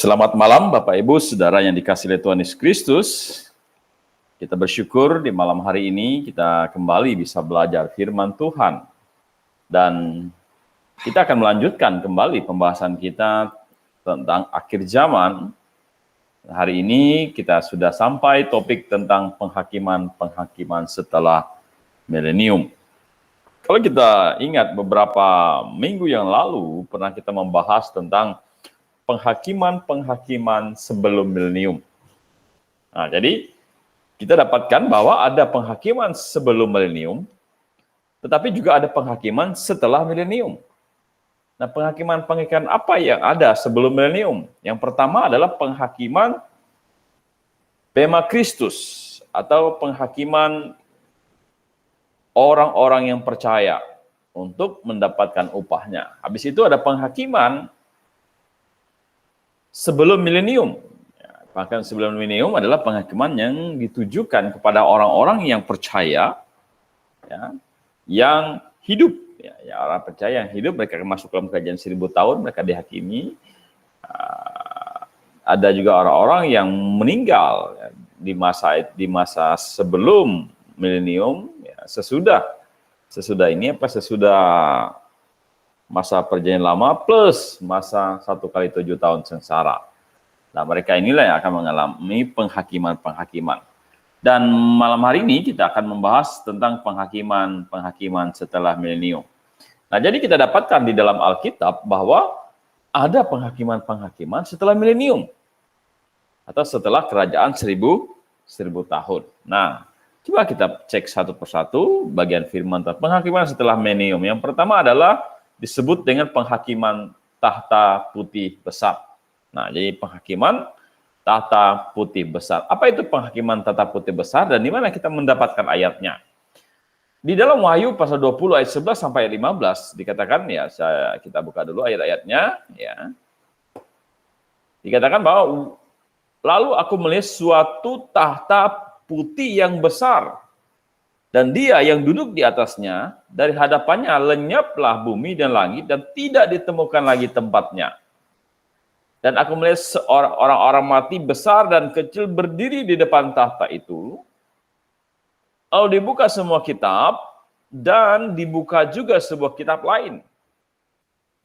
Selamat malam Bapak Ibu Saudara yang dikasihi oleh Tuhan Yesus Kristus. Kita bersyukur di malam hari ini kita kembali bisa belajar firman Tuhan. Dan kita akan melanjutkan kembali pembahasan kita tentang akhir zaman. Hari ini kita sudah sampai topik tentang penghakiman setelah milenium. Kalau kita ingat beberapa minggu yang lalu pernah kita membahas tentang penghakiman sebelum milenium. Nah, jadi kita dapatkan bahwa ada penghakiman sebelum milenium, tetapi juga ada penghakiman setelah milenium. Nah, penghakiman apa yang ada sebelum milenium? Yang pertama adalah penghakiman Bema Kristus atau penghakiman orang-orang yang percaya untuk mendapatkan upahnya. Habis itu ada penghakiman sebelum milenium. Bahkan sebelum milenium adalah penghakiman yang ditujukan kepada orang-orang yang percaya, ya, yang hidup. Ya, orang percaya yang hidup, mereka masuk dalam kerajaan 1000 tahun, mereka dihakimi. Ada juga orang-orang yang meninggal ya, di masa sebelum milenium, ya, sesudah masa perjanjian lama plus masa 1 kali 7 tahun sengsara. Nah, mereka inilah yang akan mengalami penghakiman. Dan malam hari ini kita akan membahas tentang penghakiman setelah milenium. Nah, jadi kita dapatkan di dalam Alkitab bahwa ada penghakiman setelah milenium atau setelah kerajaan 1000 tahun. Nah, coba kita cek satu persatu bagian firman tentang penghakiman setelah milenium. Yang pertama adalah disebut dengan penghakiman tahta putih besar. Nah, jadi penghakiman tahta putih besar. Apa itu penghakiman tahta putih besar dan di mana kita mendapatkan ayatnya? Di dalam Wahyu pasal 20 ayat 11 sampai 15 dikatakan, ya, kita buka dulu ayat-ayatnya, ya. Dikatakan bahwa lalu aku melihat suatu tahta putih yang besar, dan dia yang duduk di atasnya, dari hadapannya lenyaplah bumi dan langit, dan tidak ditemukan lagi tempatnya. Dan aku melihat orang-orang mati besar dan kecil berdiri di depan tahta itu. Lalu dibuka semua kitab, dan dibuka juga sebuah kitab lain,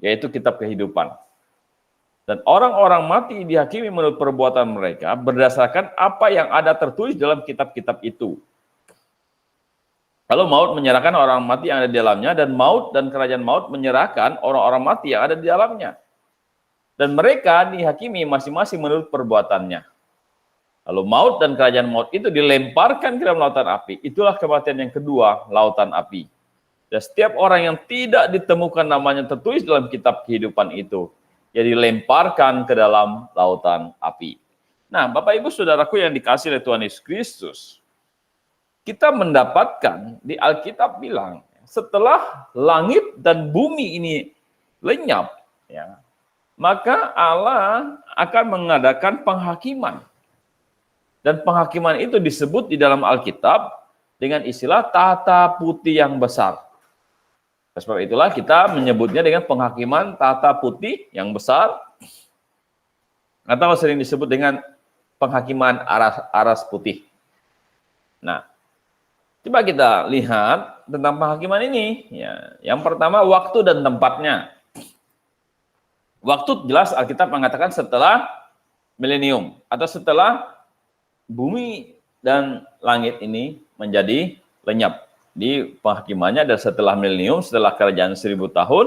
yaitu kitab kehidupan. Dan orang-orang mati dihakimi menurut perbuatan mereka, berdasarkan apa yang ada tertulis dalam kitab-kitab itu. Lalu maut menyerahkan orang mati yang ada di dalamnya, dan maut dan kerajaan maut menyerahkan orang-orang mati yang ada di dalamnya. Dan mereka dihakimi masing-masing menurut perbuatannya. Lalu maut dan kerajaan maut itu dilemparkan ke dalam lautan api. Itulah kematian yang kedua, lautan api. Dan setiap orang yang tidak ditemukan namanya tertulis dalam kitab kehidupan itu, ia dilemparkan ke dalam lautan api. Nah, Bapak Ibu Saudaraku yang dikasihi oleh Tuhan Yesus Kristus, kita mendapatkan di Alkitab bilang, setelah langit dan bumi ini lenyap, ya, maka Allah akan mengadakan penghakiman. Dan penghakiman itu disebut di dalam Alkitab dengan istilah tahta putih yang besar. Sebab itulah kita menyebutnya dengan penghakiman tahta putih yang besar, atau sering disebut dengan penghakiman aras putih. Nah, coba kita lihat tentang penghakiman ini. Ya, yang pertama, waktu dan tempatnya. Waktu jelas Alkitab mengatakan setelah milenium atau setelah bumi dan langit ini menjadi lenyap. Di penghakimannya adalah setelah milenium, setelah kerajaan 1000 tahun,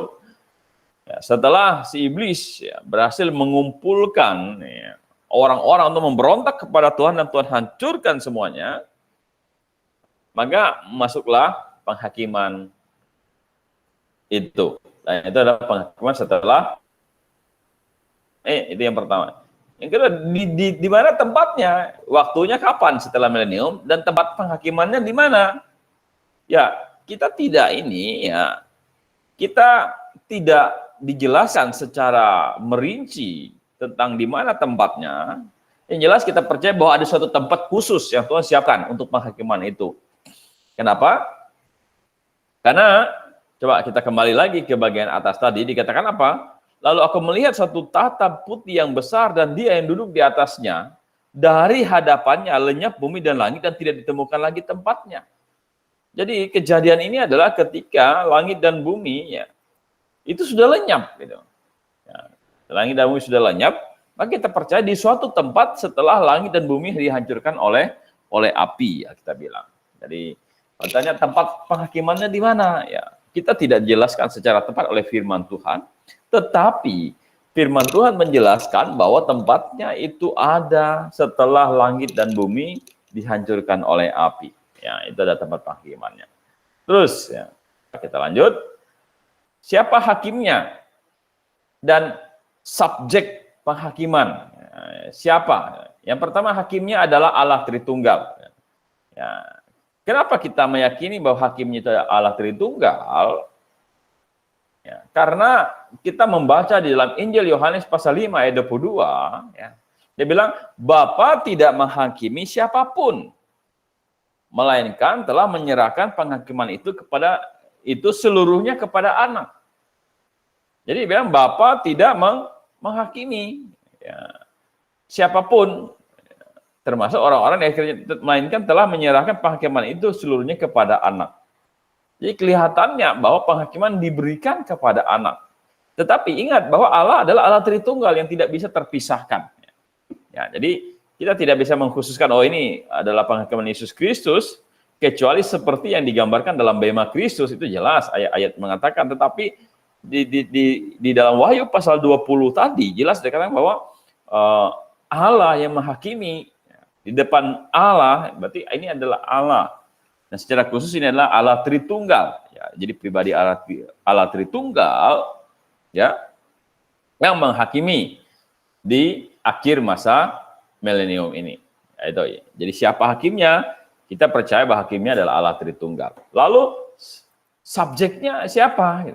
ya, setelah si iblis, ya, berhasil mengumpulkan, ya, orang-orang untuk memberontak kepada Tuhan dan Tuhan hancurkan semuanya, maka masuklah penghakiman itu. Dan itu adalah penghakiman setelah itu yang pertama. Yang kedua, di mana tempatnya? Waktunya kapan setelah milenium dan tempat penghakimannya di mana? Ya, kita tidak dijelaskan secara merinci tentang di mana tempatnya. Yang jelas kita percaya bahwa ada suatu tempat khusus yang Tuhan siapkan untuk penghakiman itu. Kenapa? Karena coba kita kembali lagi ke bagian atas tadi, dikatakan apa? Lalu aku melihat satu tahta putih yang besar dan dia yang duduk di atasnya. Dari hadapannya lenyap bumi dan langit dan tidak ditemukan lagi tempatnya. Jadi kejadian ini adalah ketika langit dan bumi ya, itu sudah lenyap. Gitu. Ya, langit dan bumi sudah lenyap, maka kita percaya di suatu tempat setelah langit dan bumi dihancurkan oleh api, ya kita bilang. Jadi katanya tempat penghakimannya di mana? Ya, kita tidak dijelaskan secara tepat oleh firman Tuhan, tetapi firman Tuhan menjelaskan bahwa tempatnya itu ada setelah langit dan bumi dihancurkan oleh api. Ya, itu ada tempat penghakimannya. Terus ya, kita lanjut. Siapa hakimnya dan subjek penghakiman? Siapa? Yang pertama hakimnya adalah Allah Tritunggal. Ya. Kenapa kita meyakini bahwa hakimnya itu Allah Tritunggal? Ya, karena kita membaca di dalam Injil Yohanes pasal 5 ayat 22, ya, dia bilang, Bapa tidak menghakimi siapapun, melainkan telah menyerahkan penghakiman itu seluruhnya kepada anak. Jadi dia bilang, Bapa tidak menghakimi ya, siapapun, termasuk orang-orang yang akhirnya, melainkan telah menyerahkan penghakiman itu seluruhnya kepada anak. Jadi kelihatannya bahwa penghakiman diberikan kepada anak. Tetapi ingat bahwa Allah adalah Allah Tritunggal yang tidak bisa terpisahkan. Ya, jadi kita tidak bisa mengkhususkan, oh ini adalah penghakiman Yesus Kristus, kecuali seperti yang digambarkan dalam bema Kristus, itu jelas ayat-ayat mengatakan. Tetapi di dalam Wahyu pasal 20 tadi, jelas dikatakan bahwa Allah yang menghakimi, di depan Allah, berarti ini adalah Allah. Dan secara khusus ini adalah Allah Tritunggal. Ya, jadi pribadi Allah Tritunggal ya, yang menghakimi di akhir masa milenium ini. Ya, itu. Jadi siapa hakimnya? Kita percaya bahwa hakimnya adalah Allah Tritunggal. Lalu subjeknya siapa?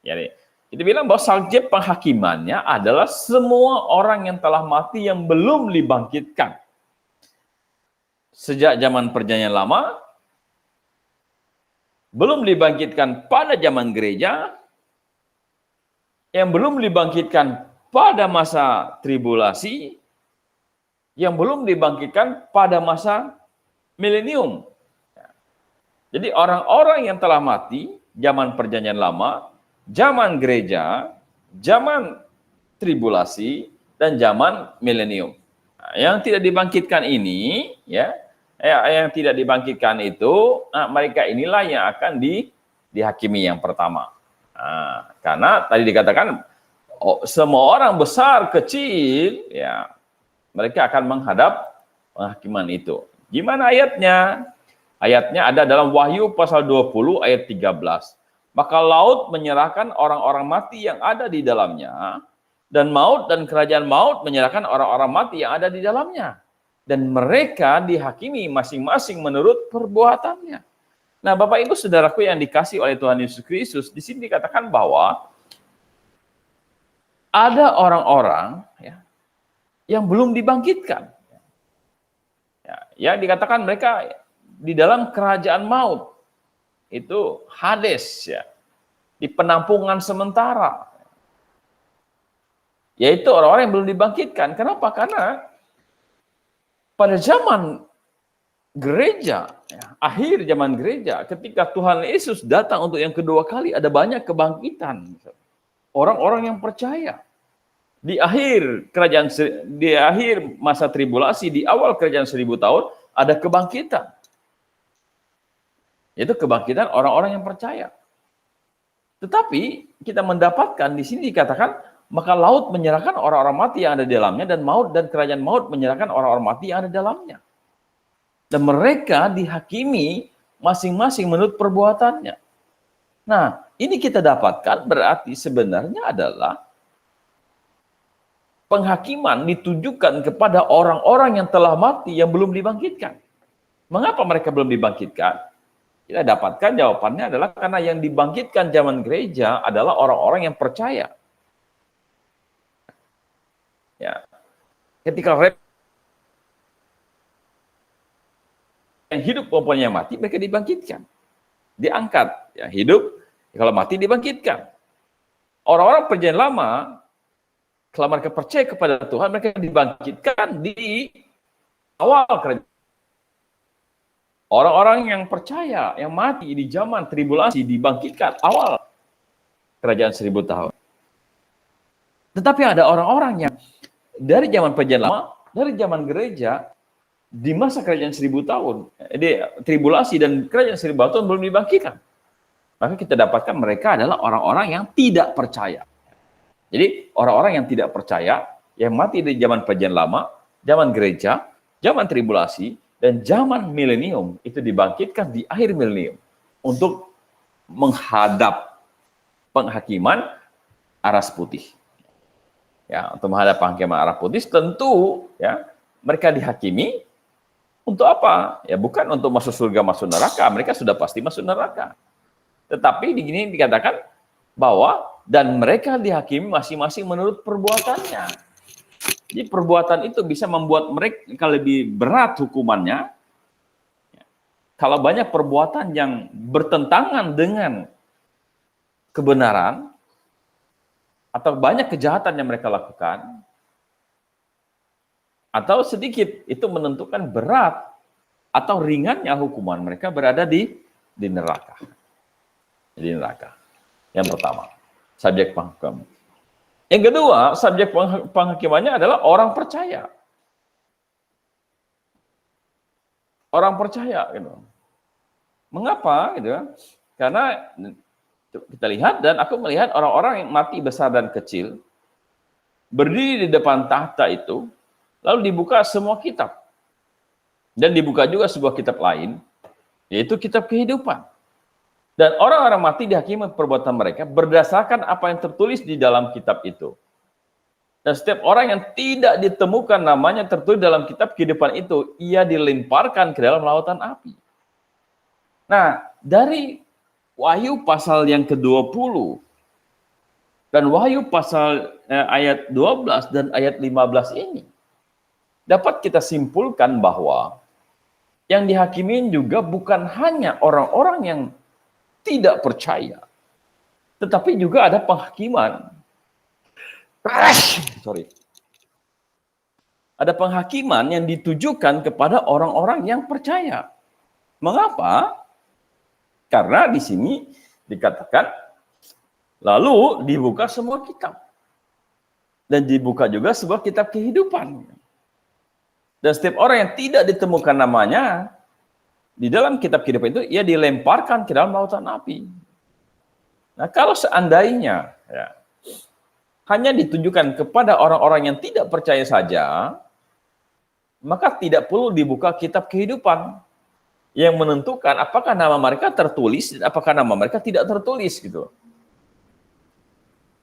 Jadi kita bilang bahwa subjek penghakimannya adalah semua orang yang telah mati yang belum dibangkitkan. Sejak zaman Perjanjian Lama, belum dibangkitkan pada zaman gereja, yang belum dibangkitkan pada masa tribulasi, yang belum dibangkitkan pada masa milenium. Jadi orang-orang yang telah mati zaman Perjanjian Lama, zaman gereja, zaman tribulasi, dan zaman milenium. Nah, yang tidak dibangkitkan ini, ya, yang tidak dibangkitkan itu, mereka inilah yang akan dihakimi yang pertama. Nah, karena tadi dikatakan semua orang besar, kecil, ya mereka akan menghadap penghakiman itu. Gimana ayatnya? Ayatnya ada dalam Wahyu pasal 20 ayat 13. Maka laut menyerahkan orang-orang mati yang ada di dalamnya, dan maut dan kerajaan maut menyerahkan orang-orang mati yang ada di dalamnya. Dan mereka dihakimi masing-masing menurut perbuatannya. Nah, Bapak Ibu Saudaraku yang dikasih oleh Tuhan Yesus Kristus, di sini dikatakan bahwa ada orang-orang ya, yang belum dibangkitkan. Ya, dikatakan mereka di dalam kerajaan maut. Itu Hades ya. Di penampungan sementara. Yaitu orang-orang yang belum dibangkitkan. Kenapa? Karena pada zaman gereja, ya, akhir zaman gereja, ketika Tuhan Yesus datang untuk yang kedua kali, ada banyak kebangkitan. Orang-orang yang percaya. Di akhir masa tribulasi, di awal kerajaan 1000 tahun, ada kebangkitan. Itu kebangkitan orang-orang yang percaya. Tetapi kita mendapatkan di sini dikatakan, maka laut menyerahkan orang-orang mati yang ada di dalamnya, dan maut dan kerajaan maut menyerahkan orang-orang mati yang ada di dalamnya. Dan mereka dihakimi masing-masing menurut perbuatannya. Nah, ini kita dapatkan berarti sebenarnya adalah penghakiman ditujukan kepada orang-orang yang telah mati yang belum dibangkitkan. Mengapa mereka belum dibangkitkan? Kita dapatkan jawabannya adalah karena yang dibangkitkan zaman gereja adalah orang-orang yang percaya. Ya. Ketika yang hidup maupun yang mati, mereka dibangkitkan. Diangkat. Yang hidup, kalau mati dibangkitkan. orang-orang perjanjian lama, kalau mereka percaya kepada Tuhan, mereka dibangkitkan di awal kerajaan. Orang-orang yang percaya, yang mati di zaman tribulasi dibangkitkan awal kerajaan 1000 tahun. Tetapi ada orang-orang yang dari zaman perjanjian lama, dari zaman gereja, di masa kerajaan 1000 tahun, tribulasi dan kerajaan 1000 tahun belum dibangkitkan. Maka kita dapatkan mereka adalah orang-orang yang tidak percaya. Jadi orang-orang yang tidak percaya, yang mati di zaman perjanjian lama, zaman gereja, zaman tribulasi, dan zaman milenium, itu dibangkitkan di akhir milenium untuk menghadap penghakiman aras putih. Ya, untuk menghadap penghakiman aras putih, tentu ya mereka dihakimi untuk apa? Ya bukan untuk masuk surga, masuk neraka. Mereka sudah pasti masuk neraka. Tetapi di sini dikatakan bahwa dan mereka dihakimi masing-masing menurut perbuatannya. Jadi perbuatan itu bisa membuat mereka lebih berat hukumannya. Kalau banyak perbuatan yang bertentangan dengan kebenaran, atau banyak kejahatan yang mereka lakukan, atau sedikit, itu menentukan berat atau ringannya hukuman mereka berada di neraka. Di neraka. Yang pertama, subjek penghakiman. Yang kedua, subjek penghakimannya adalah orang percaya. Orang percaya, gitu. Mengapa? Gitu? Karena kita lihat, dan aku melihat orang-orang yang mati besar dan kecil berdiri di depan tahta itu, lalu dibuka semua kitab. Dan dibuka juga sebuah kitab lain, yaitu kitab kehidupan. Dan orang-orang mati dihakimi perbuatan mereka berdasarkan apa yang tertulis di dalam kitab itu. Dan setiap orang yang tidak ditemukan namanya tertulis dalam kitab kehidupan itu, ia dilemparkan ke dalam lautan api. Nah, dari Wahyu pasal yang ke-20 dan Wahyu pasal ayat 12 dan ayat 15 ini, dapat kita simpulkan bahwa yang dihakimin juga bukan hanya orang-orang yang tidak percaya, tetapi juga ada penghakiman. Ada penghakiman yang ditujukan kepada orang-orang yang percaya. Mengapa? Karena di sini dikatakan, lalu dibuka semua kitab. Dan dibuka juga sebuah kitab kehidupan. Dan setiap orang yang tidak ditemukan namanya, di dalam kitab kehidupan itu, ia dilemparkan ke dalam lautan api. Nah, kalau seandainya ya, hanya ditujukan kepada orang-orang yang tidak percaya saja, maka tidak perlu dibuka kitab kehidupan yang menentukan apakah nama mereka tertulis dan apakah nama mereka tidak tertulis gitu.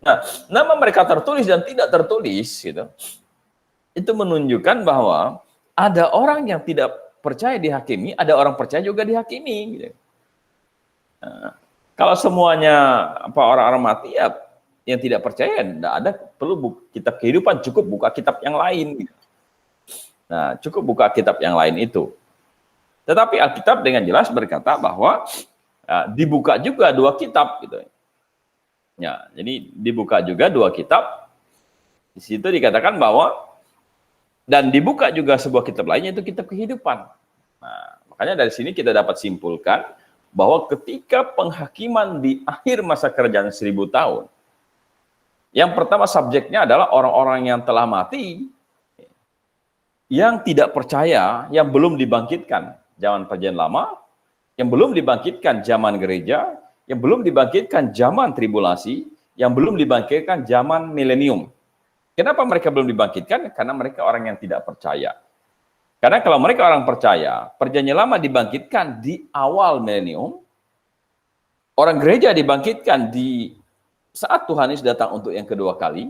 Nah, nama mereka tertulis dan tidak tertulis gitu. Itu menunjukkan bahwa ada orang yang tidak percaya dihakimi, ada orang percaya juga dihakimi gitu. Nah, kalau semuanya orang-orang mati ya yang tidak percaya tidak ada perlu kitab kehidupan, cukup buka kitab yang lain gitu. Nah, cukup buka kitab yang lain itu. Tetapi Alkitab dengan jelas berkata bahwa dibuka juga dua kitab gitu. Ya, jadi dibuka juga dua kitab. Di situ dikatakan bahwa dan dibuka juga sebuah kitab lainnya, itu kitab kehidupan. Nah, makanya dari sini kita dapat simpulkan bahwa ketika penghakiman di akhir masa kerajaan 1000 tahun, yang pertama subjeknya adalah orang-orang yang telah mati, yang tidak percaya, yang belum dibangkitkan zaman perjanjian lama, yang belum dibangkitkan zaman gereja, yang belum dibangkitkan zaman tribulasi, yang belum dibangkitkan zaman milenium. Kenapa mereka belum dibangkitkan? Karena mereka orang yang tidak percaya. Karena kalau mereka orang percaya, perjanjian lama dibangkitkan di awal milenium, orang gereja dibangkitkan di saat Tuhan Yesus datang untuk yang kedua kali,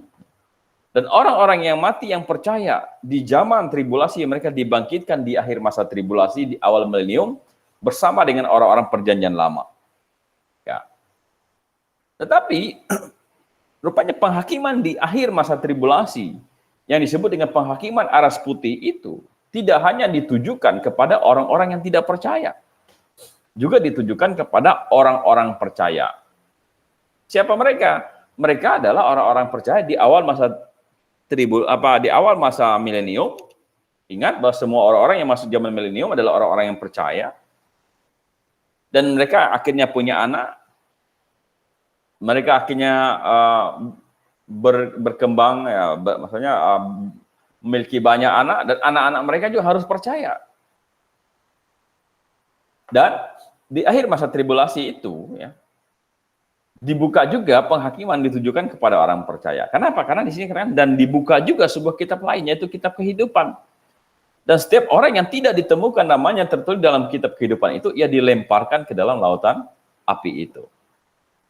dan orang-orang yang mati yang percaya di zaman tribulasi, mereka dibangkitkan di akhir masa tribulasi, di awal milenium, bersama dengan orang-orang perjanjian lama. Ya. Tetapi, rupanya penghakiman di akhir masa tribulasi, yang disebut dengan penghakiman aras putih itu, tidak hanya ditujukan kepada orang-orang yang tidak percaya, juga ditujukan kepada orang-orang percaya. Siapa mereka? mereka adalah orang-orang percaya di awal masa di awal masa milenium. Ingat bahwa semua orang-orang yang masuk zaman milenium adalah orang-orang yang percaya. Dan mereka akhirnya punya anak. Mereka akhirnya berkembang, ya, maksudnya memiliki banyak anak, dan anak-anak mereka juga harus percaya. Dan di akhir masa tribulasi itu, ya, dibuka juga penghakiman ditujukan kepada orang percaya. Kenapa? Karena di sini kan, dan dibuka juga sebuah kitab lain, yaitu kitab kehidupan. Dan setiap orang yang tidak ditemukan namanya tertulis dalam kitab kehidupan itu, ia dilemparkan ke dalam lautan api itu.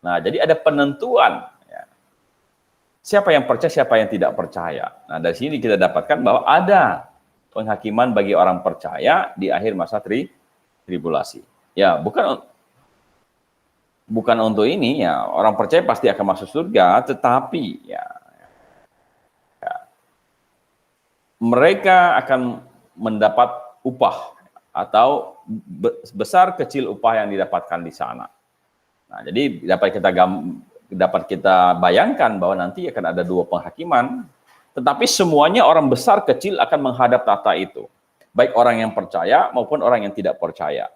Nah, jadi ada penentuan, ya, siapa yang percaya, siapa yang tidak percaya. Nah, dari sini kita dapatkan bahwa ada penghakiman bagi orang percaya di akhir masa tribulasi. Ya, bukan untuk ini, ya, orang percaya pasti akan masuk surga, tetapi ya, mereka akan mendapat upah atau besar kecil upah yang didapatkan di sana. Nah, jadi dapat kita bayangkan bahwa nanti akan ada dua penghakiman, tetapi semuanya orang besar kecil akan menghadap tahta itu, baik orang yang percaya maupun orang yang tidak percaya.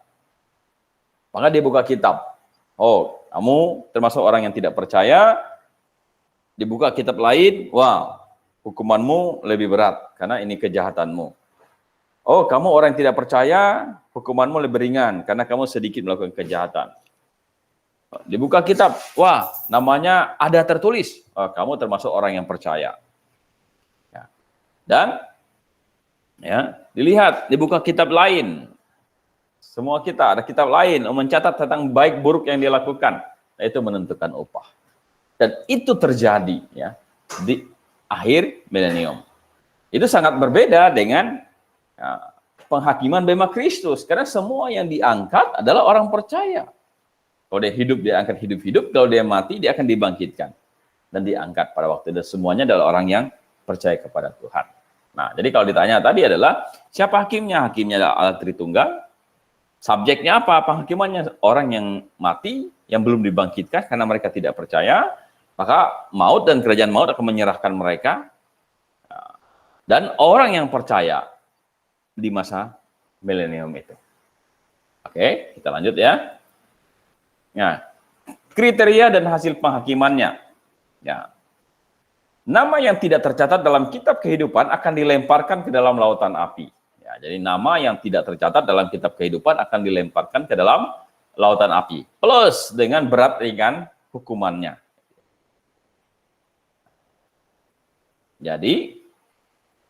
Maka dia buka kitab. Oh, kamu termasuk orang yang tidak percaya, dibuka kitab lain, wah, hukumanmu lebih berat, karena ini kejahatanmu. Oh, kamu orang yang tidak percaya, hukumanmu lebih ringan, karena kamu sedikit melakukan kejahatan. Dibuka kitab, wah, namanya ada tertulis, oh, kamu termasuk orang yang percaya. Ya. Dan, ya, dilihat, dibuka kitab lain, semua kita ada kitab lain mencatat tentang baik buruk yang dilakukan, yaitu menentukan upah. Dan itu terjadi, ya, di akhir milenium. Itu sangat berbeda dengan, ya, penghakiman bema Kristus, karena semua yang diangkat adalah orang percaya. Kalau dia hidup, dia akan hidup-hidup. Kalau dia mati, dia akan dibangkitkan dan diangkat pada waktu itu. Semuanya adalah orang yang percaya kepada Tuhan. Nah, jadi kalau ditanya tadi adalah siapa hakimnya? Hakimnya adalah Allah Tritunggal. Subjeknya apa? Penghakimannya orang yang mati, yang belum dibangkitkan karena mereka tidak percaya, maka maut dan kerajaan maut akan menyerahkan mereka. Dan orang yang percaya di masa milenium itu. Oke, kita lanjut ya. Nah, kriteria dan hasil penghakimannya. Ya. Nama yang tidak tercatat dalam kitab kehidupan akan dilemparkan ke dalam lautan api. Ya, jadi nama yang tidak tercatat dalam kitab kehidupan akan dilemparkan ke dalam lautan api. Plus dengan berat ringan hukumannya. Jadi,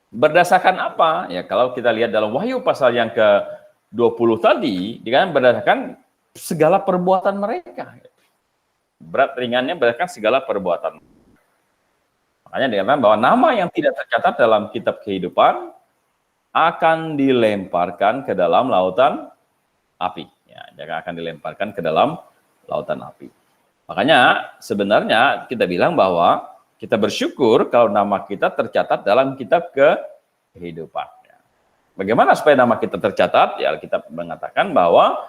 berdasarkan apa? Ya, kalau kita lihat dalam Wahyu pasal yang ke-20 tadi, dikatakan berdasarkan segala perbuatan mereka. Berat ringannya berdasarkan segala perbuatan. Makanya dikatakan bahwa nama yang tidak tercatat dalam kitab kehidupan akan dilemparkan ke dalam lautan api. Ya, dia akan dilemparkan ke dalam lautan api. Makanya sebenarnya kita bilang bahwa kita bersyukur kalau nama kita tercatat dalam kitab kehidupan. Bagaimana supaya nama kita tercatat? Ya, kita mengatakan bahwa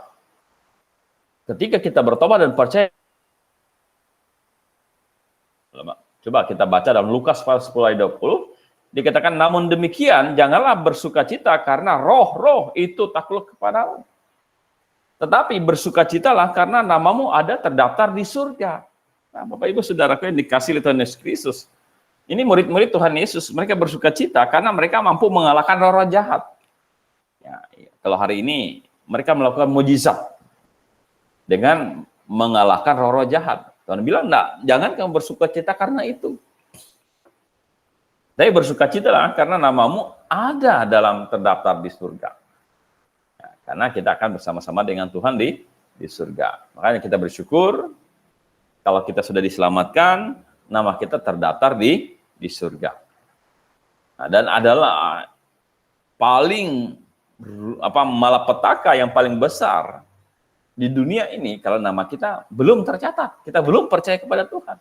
ketika kita bertobat dan percaya, coba kita baca dalam Lukas pasal 10 ayat 20, dikatakan, namun demikian janganlah bersukacita karena roh-roh itu takluk kepadamu. Tetapi bersukacitalah karena namamu ada terdaftar di surga. Nah, Bapak Ibu Saudaraku yang dikasihi oleh Tuhan Yesus Kristus, ini murid-murid Tuhan Yesus, mereka bersukacita karena mereka mampu mengalahkan roh-roh jahat. Ya, kalau hari ini mereka melakukan mujizat dengan mengalahkan roh-roh jahat. Tuhan bilang, enggak, jangan kamu bersukacita karena itu. Tapi bersukacitalah karena namamu ada dalam terdaftar di surga. Ya, karena kita akan bersama-sama dengan Tuhan di surga. Makanya kita bersyukur kalau kita sudah diselamatkan, nama kita terdaftar di surga. Nah, dan adalah paling malapetaka yang paling besar di dunia ini kalau nama kita belum tercatat, kita belum percaya kepada Tuhan.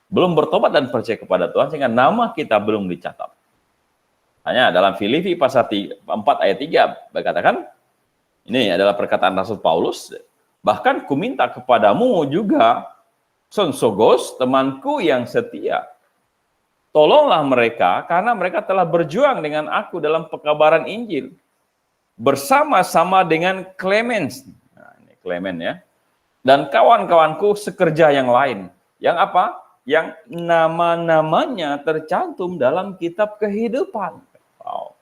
Belum bertobat dan percaya kepada Tuhan, sehingga nama kita belum dicatat. Hanya dalam Filipi pasal 4 ayat 3 berkatakan, ini adalah perkataan Rasul Paulus, bahkan kuminta kepadamu juga Son Sogos, temanku yang setia. Tolonglah mereka karena mereka telah berjuang dengan aku dalam pekabaran Injil. Bersama-sama dengan Clemens. Nah, ini Clement ya. Dan kawan-kawanku sekerja yang lain. Yang apa? Yang nama-namanya tercantum dalam kitab kehidupan. Wow.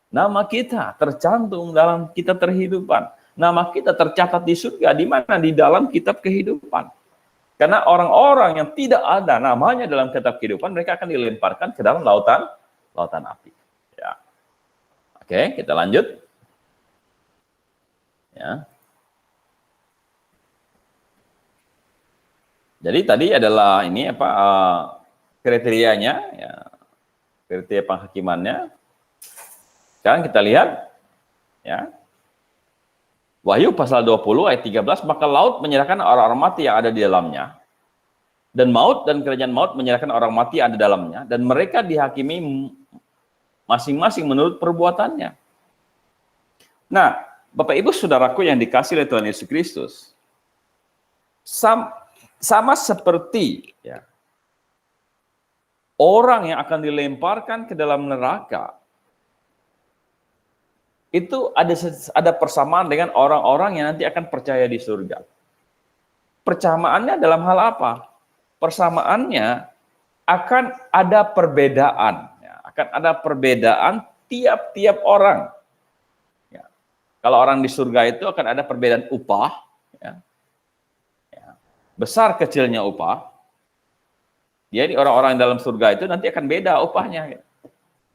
Nama kita tercantum dalam kitab kehidupan. Nama kita tercatat di surga. Di mana? Di dalam kitab kehidupan. Karena orang-orang yang tidak ada namanya dalam kitab kehidupan, mereka akan dilemparkan ke dalam lautan api. Ya. Oke, kita lanjut. Ya. Jadi tadi adalah ini apa kriterianya, ya, kriteria penghakimannya. Sekarang kita lihat, ya. Wahyu pasal 20 ayat 13, maka laut menyerahkan orang-orang mati yang ada di dalamnya. Dan maut dan kerajaan maut menyerahkan orang mati yang ada di dalamnya. Dan mereka dihakimi masing-masing menurut perbuatannya. Nah, Bapak Ibu Saudaraku yang dikasih oleh Tuhan Yesus Kristus, sama seperti ya, orang yang akan dilemparkan ke dalam neraka, itu ada persamaan dengan orang-orang yang nanti akan percaya di surga. Persamaannya dalam hal apa? Persamaannya akan ada perbedaan. Ya, akan ada perbedaan tiap-tiap orang. Ya. Kalau orang di surga itu akan ada perbedaan upah. Ya. Ya. Besar kecilnya upah. Jadi orang-orang dalam surga itu nanti akan beda upahnya. Ya.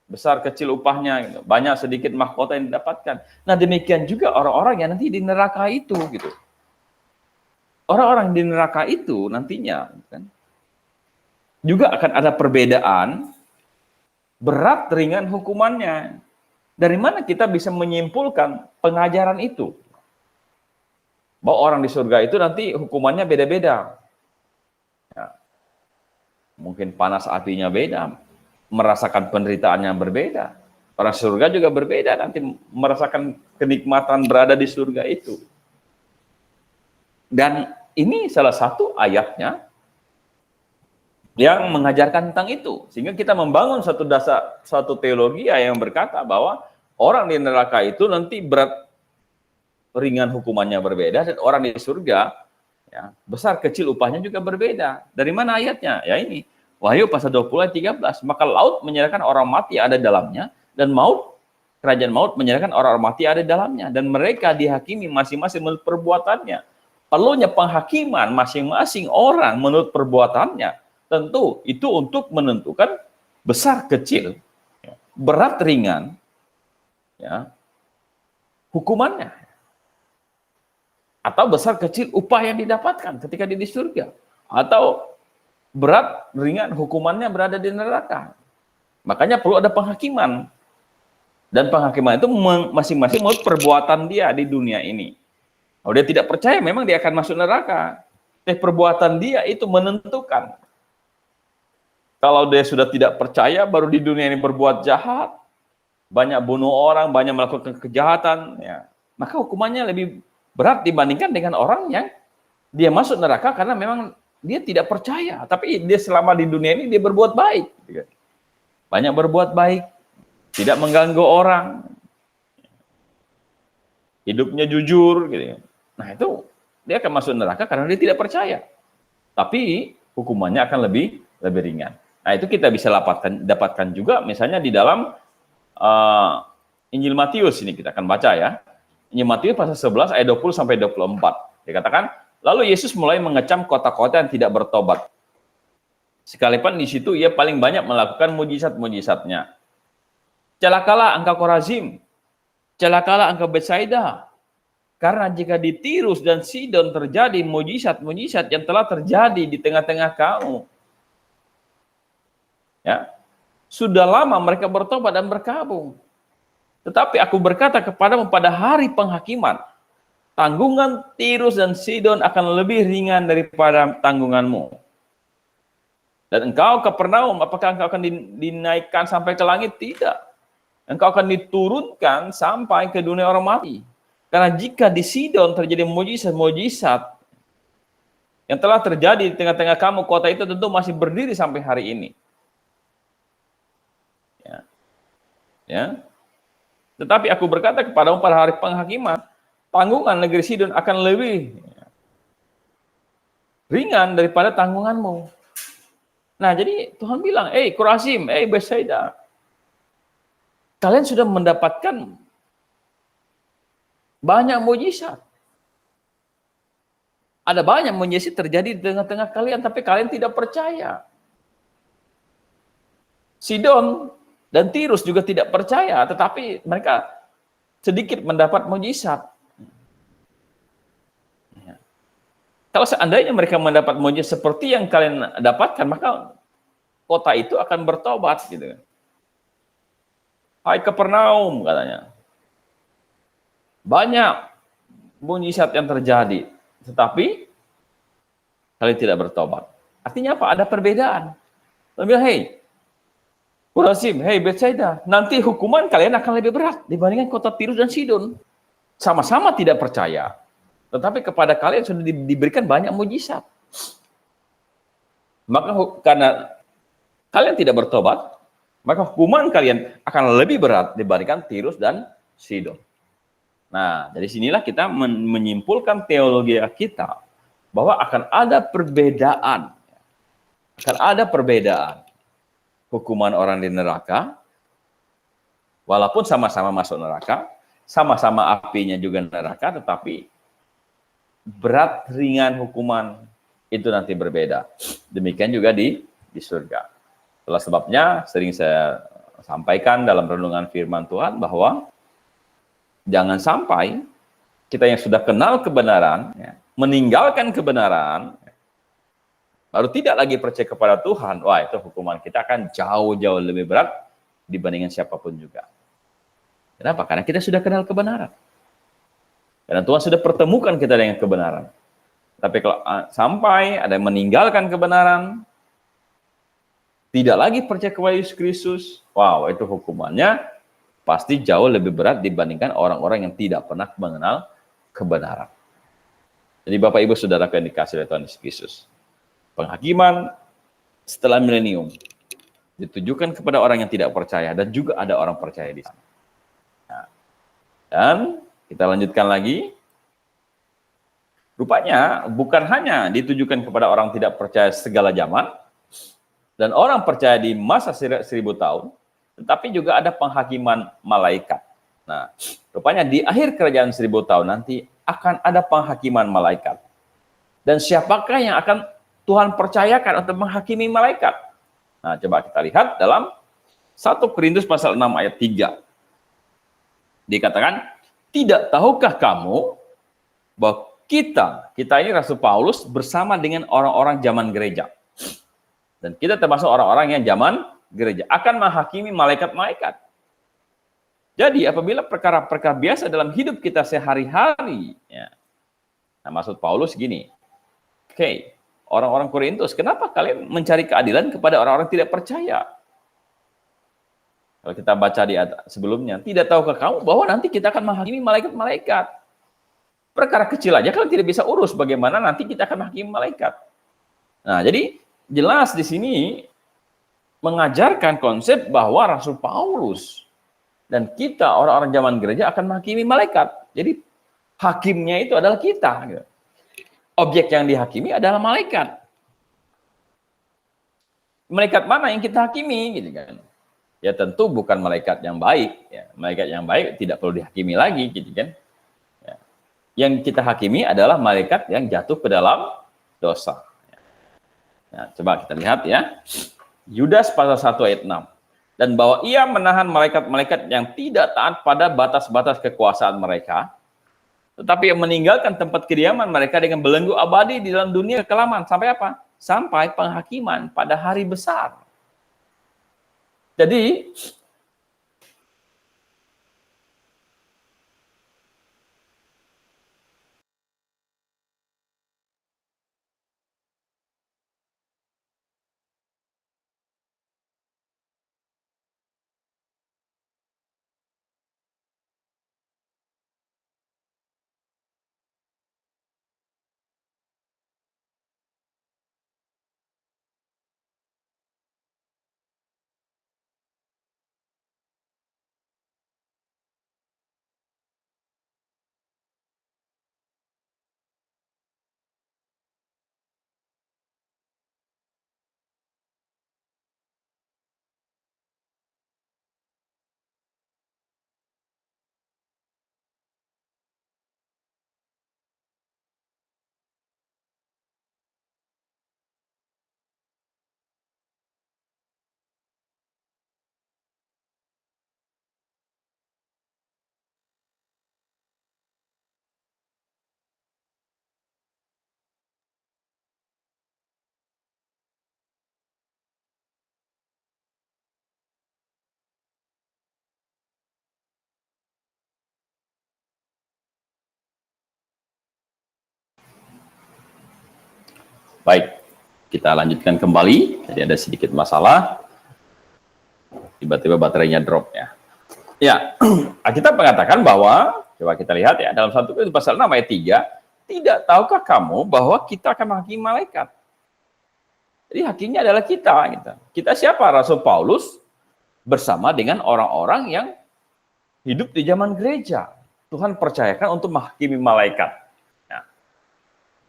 Besar kecil upahnya, gitu. Banyak sedikit mahkota yang didapatkan. Nah demikian juga orang-orang yang nanti di neraka itu, gitu. Orang-orang di neraka itu nantinya, kan, juga akan ada perbedaan berat ringan hukumannya. Dari mana kita bisa menyimpulkan pengajaran itu? Bahwa orang di surga itu nanti hukumannya beda-beda. Ya. Mungkin panas apinya beda. Merasakan penderitaan yang berbeda. Orang surga juga berbeda, nanti merasakan kenikmatan berada di surga itu. Dan ini salah satu ayatnya yang mengajarkan tentang itu. Sehingga kita membangun satu teologi yang berkata bahwa orang di neraka itu nanti berat ringan hukumannya berbeda, dan orang di surga ya, besar kecil upahnya juga berbeda. Dari mana ayatnya? Ya ini. Wahyu pasal 20 ayat 13, maka laut menyerahkan orang mati yang ada di dalamnya, dan kerajaan maut menyerahkan orang mati yang ada di dalamnya, dan mereka dihakimi masing-masing menurut perbuatannya. Perlunya penghakiman masing-masing orang menurut perbuatannya, tentu itu untuk menentukan besar kecil, berat ringan, ya, hukumannya. Atau besar kecil upah yang didapatkan ketika di surga. Atau berat ringan hukumannya berada di neraka. Makanya perlu ada penghakiman. Dan penghakiman itu masing-masing menurut perbuatan dia di dunia ini. Kalau dia tidak percaya, memang dia akan masuk neraka. Tapi perbuatan dia itu menentukan. Kalau dia sudah tidak percaya, baru di dunia ini berbuat jahat, banyak bunuh orang, banyak melakukan kejahatan, ya, maka hukumannya lebih berat dibandingkan dengan orang yang dia masuk neraka karena memang dia tidak percaya, tapi dia selama di dunia ini dia berbuat baik. Banyak berbuat baik, tidak mengganggu orang, hidupnya jujur. Gitu. Nah itu, dia akan masuk neraka karena dia tidak percaya. Tapi hukumannya akan lebih ringan. Nah itu kita bisa dapatkan juga misalnya di dalam Injil Matius, ini kita akan baca ya. Injil Matius pasal 11 ayat 20 sampai 24. Dikatakan, lalu Yesus mulai mengecam kota-kota yang tidak bertobat. Sekalipun di situ ia paling banyak melakukan mujizat-mujizatnya. Celakalah engkau Korazim, celakalah engkau Betsaida, karena jika di Tirus dan Sidon terjadi mujizat-mujizat yang telah terjadi di tengah-tengah kamu, ya, sudah lama mereka bertobat dan berkabung. Tetapi aku berkata kepadamu pada hari penghakiman, tanggungan Tirus dan Sidon akan lebih ringan daripada tanggunganmu. Dan engkau Kapernaum, apakah engkau akan dinaikkan sampai ke langit? Tidak. Engkau akan diturunkan sampai ke dunia orang mati. Karena jika di Sidon terjadi mujizat-mujizat yang telah terjadi di tengah-tengah kamu, kota itu tentu masih berdiri sampai hari ini. Ya. Ya. Tetapi aku berkata kepadamu pada hari penghakiman, tanggungan negeri Sidon akan lebih ringan daripada tanggunganmu. Nah, jadi Tuhan bilang, Korazim, Betsaida, kalian sudah mendapatkan banyak mujizat. Ada banyak mujizat terjadi di tengah-tengah kalian, tapi kalian tidak percaya. Sidon dan Tirus juga tidak percaya, tetapi mereka sedikit mendapat mujizat. Kalau seandainya mereka mendapat mujizat seperti yang kalian dapatkan, maka kota itu akan bertobat, gitu. Hai Kapernaum, katanya. Banyak mujizat yang terjadi, tetapi kalian tidak bertobat. Artinya apa? Ada perbedaan. Dia bilang, Korazim, Betsaida, nanti hukuman kalian akan lebih berat dibandingkan kota Tirus dan Sidon. Sama-sama tidak percaya, tetapi kepada kalian sudah diberikan banyak mujizat. Maka karena kalian tidak bertobat, maka hukuman kalian akan lebih berat dibandingkan Tirus dan Sidon. Nah, dari sinilah kita menyimpulkan teologi kita bahwa akan ada perbedaan. Akan ada perbedaan hukuman orang di neraka, walaupun sama-sama masuk neraka, sama-sama apinya juga neraka, tetapi berat ringan hukuman itu nanti berbeda. Demikian juga di surga. Itulah sebabnya sering saya sampaikan dalam renungan firman Tuhan bahwa jangan sampai kita yang sudah kenal kebenaran, meninggalkan kebenaran, baru tidak lagi percaya kepada Tuhan, wah itu hukuman kita akan jauh-jauh lebih berat dibandingkan siapapun juga. Kenapa? Karena kita sudah kenal kebenaran. Karena Tuhan sudah pertemukan kita dengan kebenaran. Tapi kalau sampai ada yang meninggalkan kebenaran, tidak lagi percaya kepada Yesus Kristus, wow itu hukumannya pasti jauh lebih berat dibandingkan orang-orang yang tidak pernah mengenal kebenaran. Jadi Bapak Ibu Saudaraku yang dikasihi oleh Tuhan Yesus Kristus, penghakiman setelah milenium ditujukan kepada orang yang tidak percaya dan juga ada orang percaya di sana. Nah, dan kita lanjutkan lagi. Rupanya bukan hanya ditujukan kepada orang tidak percaya segala zaman dan orang percaya di masa 1000 tahun, tetapi juga ada penghakiman malaikat. Nah, rupanya di akhir kerajaan 1000 tahun nanti akan ada penghakiman malaikat. Dan siapakah yang akan Tuhan percayakan untuk menghakimi malaikat? Nah, coba kita lihat dalam 1 Korintus pasal 6 ayat 3. Dikatakan, tidak tahukah kamu bahwa kita ini Rasul Paulus bersama dengan orang-orang zaman gereja. Dan kita termasuk orang-orang yang zaman gereja akan menghakimi malaikat-malaikat. Jadi apabila perkara-perkara biasa dalam hidup kita sehari-hari, nah maksud Paulus gini, orang-orang Korintus, kenapa kalian mencari keadilan kepada orang-orang tidak percaya? Kalau kita baca di sebelumnya, tidak tahukah kamu bahwa nanti kita akan menghakimi malaikat-malaikat? Perkara kecil aja kalau tidak bisa urus, bagaimana nanti kita akan menghakimi malaikat? Nah, jadi jelas di sini mengajarkan konsep bahwa Rasul Paulus dan kita orang-orang zaman gereja akan menghakimi malaikat. Jadi hakimnya itu adalah kita. Gitu. Objek yang dihakimi adalah malaikat. Malaikat mana yang kita hakimi? Gitu kan? Ya tentu bukan malaikat yang baik. Ya. Malaikat yang baik tidak perlu dihakimi lagi, gitu kan? Ya. Yang kita hakimi adalah malaikat yang jatuh ke dalam dosa. Nah, coba kita lihat ya. Yudas pasal 1 ayat 6. Dan bahwa ia menahan malaikat-malaikat yang tidak taat pada batas-batas kekuasaan mereka, tetapi yang meninggalkan tempat kediaman mereka dengan belenggu abadi di dalam dunia kekelaman. Sampai apa? Sampai penghakiman pada hari besar. Jadi Baik, kita lanjutkan kembali. Jadi ada sedikit masalah. Tiba-tiba baterainya drop ya. Ya, kita mengatakan bahwa, coba kita lihat ya, dalam 1 Korintus pasal 6 ayat 3, tidak tahukah kamu bahwa kita akan menghakimi malaikat? Jadi hakimnya adalah kita. Kita siapa? Rasul Paulus bersama dengan orang-orang yang hidup di zaman gereja. Tuhan percayakan untuk menghakimi malaikat. Nah,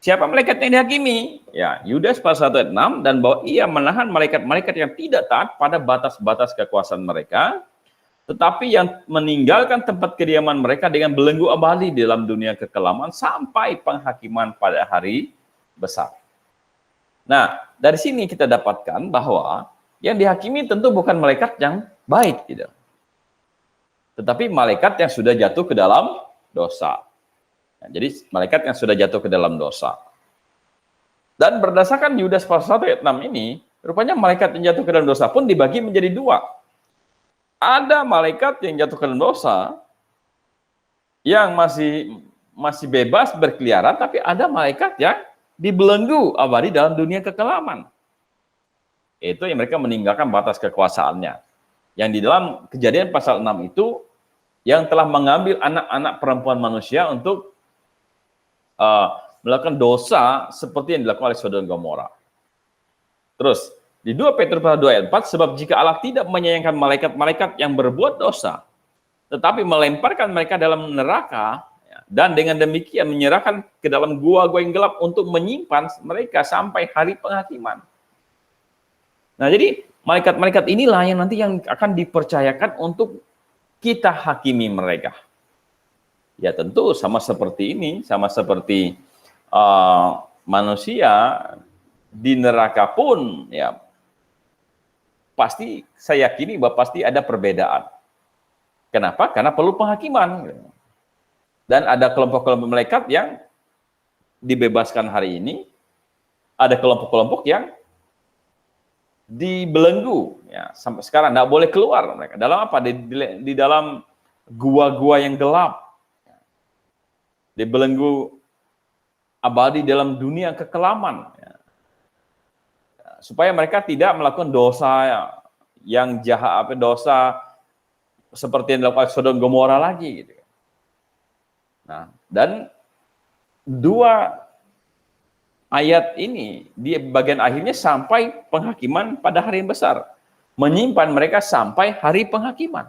siapa malaikat yang dihakimi? Ya, Yudas pasal 1 ayat 6, dan bahwa ia menahan malaikat-malaikat yang tidak taat pada batas-batas kekuasaan mereka, tetapi yang meninggalkan tempat kediaman mereka dengan belenggu abadi di dalam dunia kekelaman sampai penghakiman pada hari besar. Nah, dari sini kita dapatkan bahwa yang dihakimi tentu bukan malaikat yang baik, gitu, tetapi malaikat yang sudah jatuh ke dalam dosa. Nah, jadi malaikat yang sudah jatuh ke dalam dosa. Dan berdasarkan Yudas pasal 1 ayat 6 ini, rupanya malaikat yang jatuh ke dalam dosa pun dibagi menjadi 2. Ada malaikat yang jatuh ke dalam dosa, yang masih bebas berkeliaran, tapi ada malaikat yang dibelenggu abadi dalam dunia kekelaman. Itu yang mereka meninggalkan batas kekuasaannya. Yang di dalam Kejadian pasal 6 itu, yang telah mengambil anak-anak perempuan manusia untuk melakukan dosa seperti yang dilakukan oleh Sodom dan Gomora. Terus, di 2 Petrus pasal 2 ayat 4, sebab jika Allah tidak menyayangkan malaikat-malaikat yang berbuat dosa, tetapi melemparkan mereka dalam neraka, dan dengan demikian menyerahkan ke dalam gua-gua yang gelap untuk menyimpan mereka sampai hari penghakiman. Nah, jadi malaikat-malaikat inilah yang nanti yang akan dipercayakan untuk kita hakimi mereka. Ya tentu sama seperti ini, sama seperti manusia di neraka pun, ya pasti saya yakini bahwa pasti ada perbedaan. Kenapa? Karena perlu penghakiman. Dan ada kelompok-kelompok malaikat yang dibebaskan hari ini, ada kelompok-kelompok yang dibelenggu, ya sampai sekarang nggak boleh keluar mereka. Dalam apa? Di dalam gua-gua yang gelap, dibelenggu abadi dalam dunia kekelaman. Ya. Supaya mereka tidak melakukan dosa yang jahat, dosa seperti yang dilakukan Sodom Gomora lagi, gitu. Nah, dan 2 ayat ini di bagian akhirnya sampai penghakiman pada hari yang besar, menyimpan mereka sampai hari penghakiman.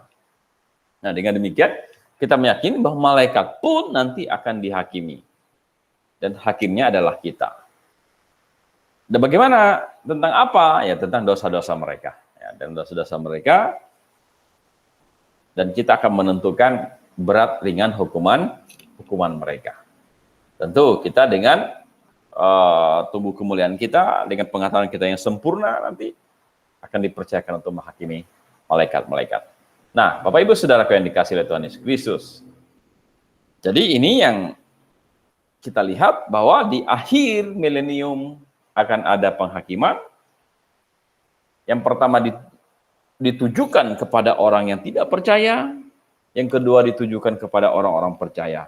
Nah, dengan demikian kita meyakini bahwa malaikat pun nanti akan dihakimi, dan hakimnya adalah kita. Dan bagaimana? Tentang apa? Ya tentang dosa-dosa mereka. Ya, dan dosa-dosa mereka. Dan kita akan menentukan berat ringan hukuman mereka. Tentu kita dengan tubuh kemuliaan kita, dengan pengetahuan kita yang sempurna nanti akan dipercayakan untuk menghakimi malaikat-malaikat. Nah, Bapak Ibu Saudaraku yang dikasihi oleh Tuhan Yesus Kristus. Jadi ini yang kita lihat bahwa di akhir milenium akan ada penghakiman. Yang pertama ditujukan kepada orang yang tidak percaya, yang kedua ditujukan kepada orang-orang percaya.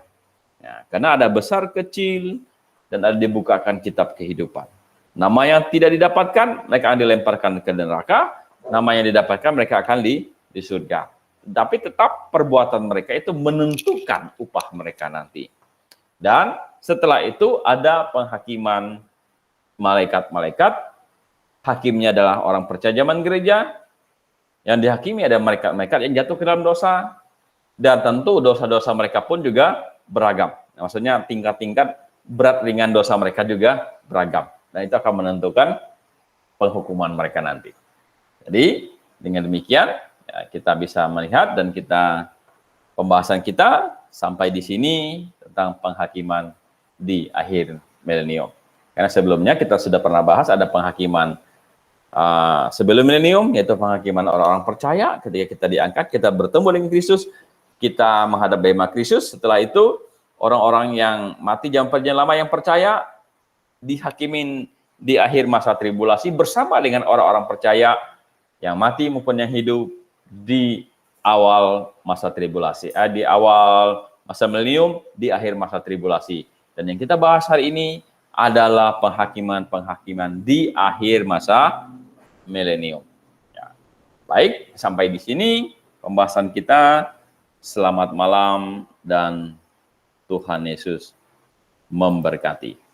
Ya, karena ada besar kecil dan ada dibukakan kitab kehidupan. Nama yang tidak didapatkan mereka akan dilemparkan ke neraka, nama yang didapatkan mereka akan di surga. Tapi tetap perbuatan mereka itu menentukan upah mereka nanti. Dan setelah itu ada penghakiman malaikat-malaikat, hakimnya adalah orang percaya zaman gereja, yang dihakimi ada malaikat-malaikat yang jatuh ke dalam dosa, dan tentu dosa-dosa mereka pun juga beragam. Maksudnya tingkat-tingkat berat ringan dosa mereka juga beragam. Dan itu akan menentukan penghukuman mereka nanti. Jadi dengan demikian ya, kita bisa melihat dan pembahasan kita sampai di sini tentang penghakiman di akhir milenium. Karena sebelumnya kita sudah pernah bahas ada penghakiman sebelum milenium, yaitu penghakiman orang-orang percaya. Ketika kita diangkat, kita bertemu dengan Kristus, kita menghadap bema Kristus. Setelah itu orang-orang yang mati zaman perjanjian lama yang percaya dihakimin di akhir masa tribulasi bersama dengan orang-orang percaya yang mati maupun yang hidup di awal masa tribulasi, di awal masa milenium, di akhir masa tribulasi. Dan yang kita bahas hari ini adalah penghakiman-penghakiman di akhir masa milenium. Ya. Baik, sampai di sini pembahasan kita. Selamat malam dan Tuhan Yesus memberkati.